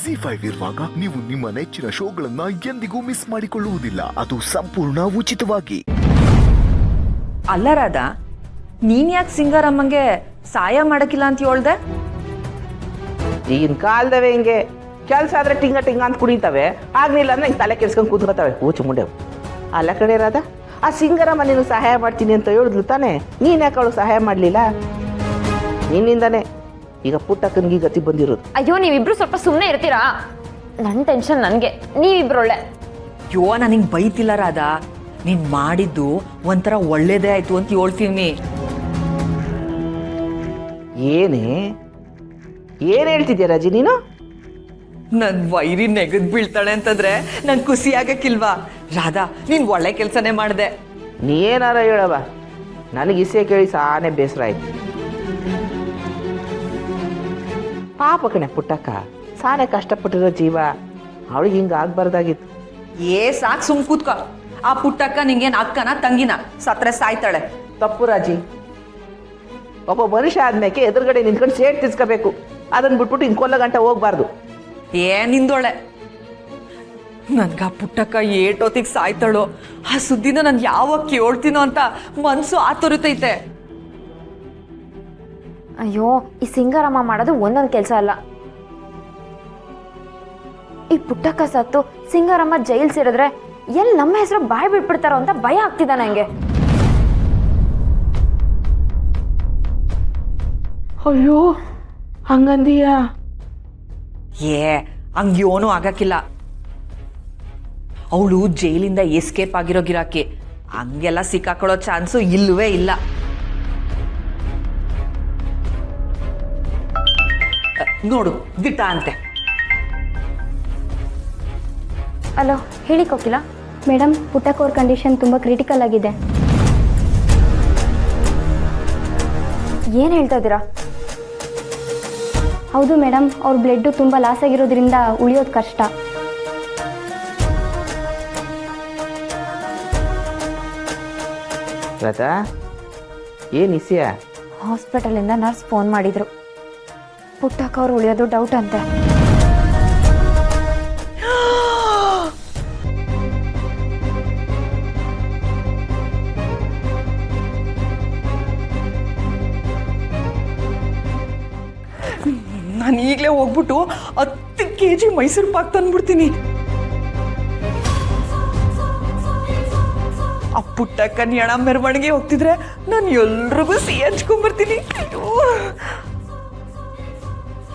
ZEE5 ಇರುವಾಗ ನೀವು ನಿಮ್ಮ ನೆಚ್ಚಿನ ಶೋಗಳನ್ನ ಎಂದಿಗೂ ಮಿಸ್ ಮಾಡಿಕೊಳ್ಳುವುದಿಲ್ಲ. ಅದು ಸಂಪೂರ್ಣ ಉಚಿತವಾಗಿ. ಅಲ್ಲ ರಾಧಾ, ನೀನ್ ಯಾಕೆ ಸಿಂಗಾರಮ್ಮಂಗೆ ಸಹಾಯ ಮಾಡಕ್ಕಿಲ್ಲ ಅಂತ ಹೇಳ್ದೆ? ಈಗಿನ ಕಾಲದವೇ ಹಿಂಗೆ ಕೆಲಸ ಆದ್ರೆ ಟಿಂಗ ಟಿಂಗ ಅಂತ ಕುಡಿತವೆ, ಆಗ್ಲಿಲ್ಲ ಅಂದ್ರೆ ಹಿಂಗೆ ತಲೆ ಕೆಡ್ಸ್ಕೊಂಡು ಕೂತ್ಕೋತವೆ ಹೂಚು ಮುಂಡೆವು. ಅಲ್ಲ ಕಡೆ ರಾಧ, ಆ ಸಿಂಗಾರಮ್ಮ ನೀನು ಸಹಾಯ ಮಾಡ್ತೀನಿ ಅಂತ ಹೇಳಿದ್ಲು ತಾನೆ, ನೀನ್ ಯಾಕೆ ಅವಳು ಸಹಾಯ ಮಾಡಲಿಲ್ಲ? ನಿನ್ನಿಂದಾನೆ ಈಗ ಪುಟ್ಟಕ್ಕನಿಗೆ ಗತಿ ಬಂದಿರೋದು. ಅಯ್ಯೋ, ನೀವಿಬ್ರು ಸ್ವಲ್ಪ ಸುಮ್ಮನೆ ಇರ್ತೀರಾ? ನನ್ನ ಟೆನ್ಷನ್ ನನಗೆ, ನೀವಿಬ್ರೊಳ್ಳೆ. ಯೋ, ನನಗೆ ಬೈತಿಲ್ಲ ರಾಧಾ, ನೀನ್ ಮಾಡಿದ್ದು ಒಂಥರ ಒಳ್ಳೇದೇ ಆಯ್ತು ಅಂತ ಹೇಳ್ತೀವಿ. ಏನ್ ಹೇಳ್ತಿದ್ಯಾ ರಾಜಿ ನೀನು? ನನ್ ವೈರಿ ನೆಗದ್ ಬೀಳ್ತಾಳೆ ಅಂತಂದ್ರೆ ನನ್ ಖುಷಿ ಆಗಕ್ಕಿಲ್ವಾ? ರಾಧಾ, ನೀನ್ ಒಳ್ಳೆ ಕೆಲ್ಸನೇ ಮಾಡ್ದೆ. ನೀ ಏನಾರ ಹೇಳವ, ನನಗೆ ಇಸೆ ಕೇಳಿ ಸಾನೆ ಬೇಸರ ಆಯ್ತು. ಪಾಪ ಕಣೆ ಪುಟ್ಟಕ್ಕ, ಸಾನೆ ಕಷ್ಟಪಟ್ಟಿರೋ ಜೀವ, ಅವಳಿಗೆ ಹಿಂಗ ಆಗ್ಬಾರ್ದಾಗಿತ್ತು. ಸಾಕ್ ಸುಮ್ ಕೂತ್ಕೋ. ಆ ಪುಟ್ಟಕ್ಕ ನಿಂಗೇನ್ ಅಕ್ಕನ ತಂಗಿನ? ಸತ್ರೆ ಸಾಯ್ತಾಳೆ. ತಪ್ಪು ರಾಜಿ. ಒಬ್ಬ ಮನುಷ್ಯ ಆದ್ಮೇಲೆ ಎದುರುಗಡೆ ನಿಂತ್ಕೊಂಡು ಸೇಡ್ ತಿರ್ಸ್ಕೋಬೇಕು, ಅದನ್ನ ಬಿಟ್ಬಿಟ್ಟು ಹಿಂಗೆ ಕೊಲ್ಲ ಗಂಟೆ ಹೋಗ್ಬಾರ್ದು. ನಿಂದೊಳೆ. ನನ್ಗ ಆ ಪುಟ್ಟಕ್ಕ ಏಟೊತ್ತಿಗೆ ಸಾಯ್ತಾಳೋ ಆ ಸುದ್ದಿನ ನಾನು ಯಾವಾಗ ಕೇಳ್ತೀನೋ ಅಂತ ಮನ್ಸು ಆತೊರಿತೈತೆ. ಅಯ್ಯೋ, ಈ ಸಿಂಗಾರಮ್ಮ ಮಾಡೋದು ಒಂದೊಂದು ಕೆಲಸ ಅಲ್ಲ. ಈ ಪುಟ್ಟಕ್ಕ ಸತ್ತು ಸಿಂಗಾರಮ್ಮ ಜೈಲ್ ಸೇರಿದ್ರೆ ಎಲ್ಲಿ ನಮ್ಮ ಹೆಸರು ಬಾಯ್ ಬಿಟ್ಬಿಡ್ತಾರೋ ಅಂತ ಭಯ ಆಗ್ತಿದೆ ನಂಗೆ. ಅಯ್ಯೋ, ಹಂಗಂದೀಯ? ಹಂಗ್ಯೋನು ಆಗಕ್ಕಿಲ್ಲ. ಅವಳು ಜೈಲಿಂದ ಎಸ್ಕೇಪ್ ಆಗಿರೋ ಗಿರಾಕಿ, ಹಂಗೆಲ್ಲ ಸಿಕ್ಕಾಕೊಳ್ಳೋ ಚಾನ್ಸು ಇಲ್ಲವೇ ಇಲ್ಲ. ನೋಡು, ದಿಟ್ಟ ಅಂತೆ. ಅಲೋ, ಹೇಳಿ ಕೋಕಿಲ. ಮೇಡಮ್, ಪುಟ್ಟಕ್ಕ ಅವ್ರ ಕಂಡೀಷನ್ ತುಂಬ ಕ್ರಿಟಿಕಲ್ ಆಗಿದೆ. ಏನು ಹೇಳ್ತಾ ಇದ್ದೀರಾ? ಹೌದು ಮೇಡಮ್, ಅವ್ರ ಬ್ಲಡ್ಡು ತುಂಬ ಲಾಸ್ ಆಗಿರೋದ್ರಿಂದ ಉಳಿಯೋದು ಕಷ್ಟ. ರಾಧಾ, ಏನು ಇಸಿಯ? ಹಾಸ್ಪಿಟಲಿಂದ ನರ್ಸ್ ಫೋನ್ ಮಾಡಿದ್ರು, ಪುಟ್ಟಕ್ಕ ಅವ್ರು ಉಳಿಯೋದು ಡೌಟ್ ಅಂತೆ. ನಾನು ಈಗಲೇ ಹೋಗ್ಬಿಟ್ಟು 10 kg ಮೈಸೂರು ಪಾಕ್ ತಂದ್ಬಿಡ್ತೀನಿ. ಆ ಪುಟ್ಟಕ್ಕನ ಹೆಣ ಮೆರವಣಿಗೆ ಹೋಗ್ತಿದ್ರೆ ನಾನು ಎಲ್ರಿಗೂ ಸಿಹಿ ಹಂಚ್ಕೊಂಡ್ಬರ್ತೀನಿ.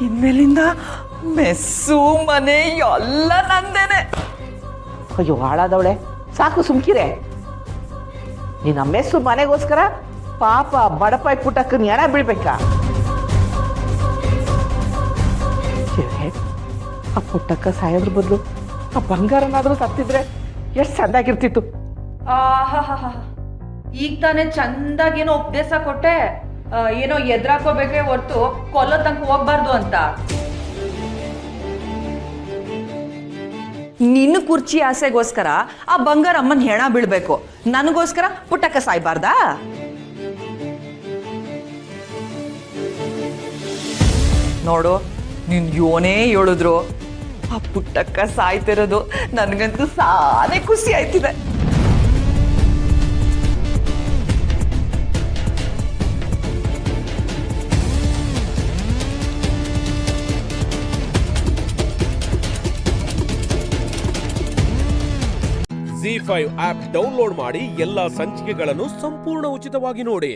ಇನ್ಮೇಲಿಂದ ಮೆಸ್ಸು ಮನೆ ಎಲ್ಲ ನಂದೇನೆ. ಅಯ್ಯೋ ಹಾಳಾದವಳೆ, ಸಾಕು ಸುಮ್ಕಿರೆ. ನಿನ್ನ ಮೆಸ್ಸು ಮನೆಗೋಸ್ಕರ ಪಾಪ ಬಡಪಾಯಿ ಪುಟ್ಟಕ್ಕನ ಹೆಣ ಬೀಳ್ಬೇಕಾ? ಆ ಪುಟ್ಟಕ್ಕ ಸಾಯೋದ್ರ ಬದಲು ಆ ಬಂಗಾರನಾದ್ರೂ ಸತ್ತಿದ್ರೆ ಎಷ್ಟು ಚಂದಾಗಿರ್ತಿತ್ತು. ಈಗ ತಾನೇ ಚಂದಾಗೇನೋ ಉಪದೇಶ ಕೊಟ್ಟೆ, ಏನೋ ಎದ್ರಾಕೋಬೇಕೇ ಹೊರ್ತು ಕೊಲ್ಲೋ ತನಕ ಹೋಗ್ಬಾರ್ದು ಅಂತ. ನಿನ್ನ ಕುರ್ಚಿ ಆಸೆಗೋಸ್ಕರ ಆ ಬಂಗಾರಮ್ಮನ ಹೆಣ ಬೀಳ್ಬೇಕು, ನನಗೋಸ್ಕರ ಪುಟ್ಟಕ್ಕ ಸಾಯ್ಬಾರ್ದಾ? ನೋಡು, ನೀನ್ ಯೋನೇ ಹೇಳಿದ್ರು ಆ ಪುಟ್ಟಕ್ಕ ಸಾಯ್ತಿರೋದು ನನಗಂತೂ ಸಾನೆ ಖುಷಿ ಆಯ್ತಿದೆ. ZEE5 ಆಪ್ ಡೌನ್ಲೋಡ್ ಮಾಡಿ ಎಲ್ಲಾ ಸಂಚಿಕೆಗಳನ್ನು ಸಂಪೂರ್ಣ ಉಚಿತವಾಗಿ ನೋಡಿ.